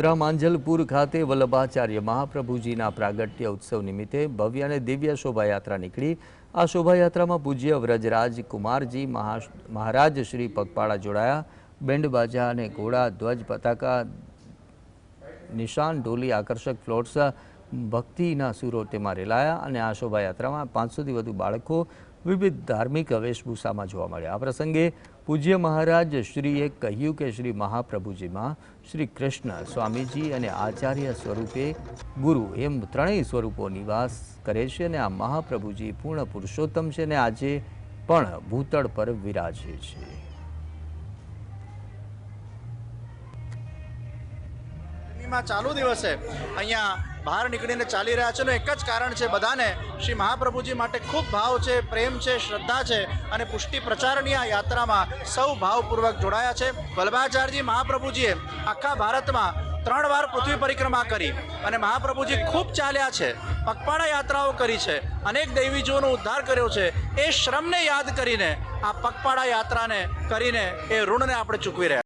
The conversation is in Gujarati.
માંજલપુર ખાતે વલ્લભાચાર્ય મહાપ્રભુજીના પ્રાગટ્ય ઉત્સવ નિમિત્તે ભવ્ય અને દિવ્ય શોભાયાત્રા નીકળી। આ શોભાયાત્રામાં પૂજ્ય વ્રજરાજ કુમારજી મહારાજ શ્રી પગપાળા જોડાયા। બેન્ડ બાજા અને ઘોડા ધ્વજ પતાકા નિશાન ઢોલી આકર્ષક ફ્લોટ્સ ભક્તિના સુરો તેમાં રેલાયા અને આ શોભાયાત્રામાં 500થી વધુ બાળકો વિવિધ ધાર્મિક વેશભૂષામાં જોવા મળ્યા। આ પ્રસંગે પૂજ્ય મહારાજ શ્રીએ કહ્યું કે શ્રી મહાપ્રભુજીમાં શ્રી કૃષ્ણ સ્વામીજી અને આચાર્ય સ્વરૂપે ગુરુ એમ ત્રણેય સ્વરૂપો નિવાસ કરે છે અને આ મહાપ્રભુજી પૂર્ણ પુરુષોત્તમ છે અને આજે પણ ભૂતળ પર વિરાજે છે। ચાલુ દિવસે અહીંયા બહાર નીકળીને ચાલી રહ્યા છે। એક જ કારણ છે, બધાને શ્રી મહાપ્રભુજી માટે ખૂબ ભાવ છે, પ્રેમ છે, શ્રદ્ધા છે અને પુષ્ટિ પ્રચારની આ યાત્રામાં સૌ ભાવપૂર્વક જોડાયા છે। વલ્લભાચાર્યજી મહાપ્રભુજીએ આખા ભારતમાં 3 વાર પૃથ્વી પરિક્રમા કરી અને મહાપ્રભુજી ખૂબ ચાલ્યા છે, પગપાળા યાત્રાઓ કરી છે, અનેક દૈવીજોનો ઉદ્ધાર કર્યો છે। એ શ્રમને યાદ કરીને આ પગપાળા યાત્રાને કરીને એ ઋણને આપણે ચૂકવી રહ્યા।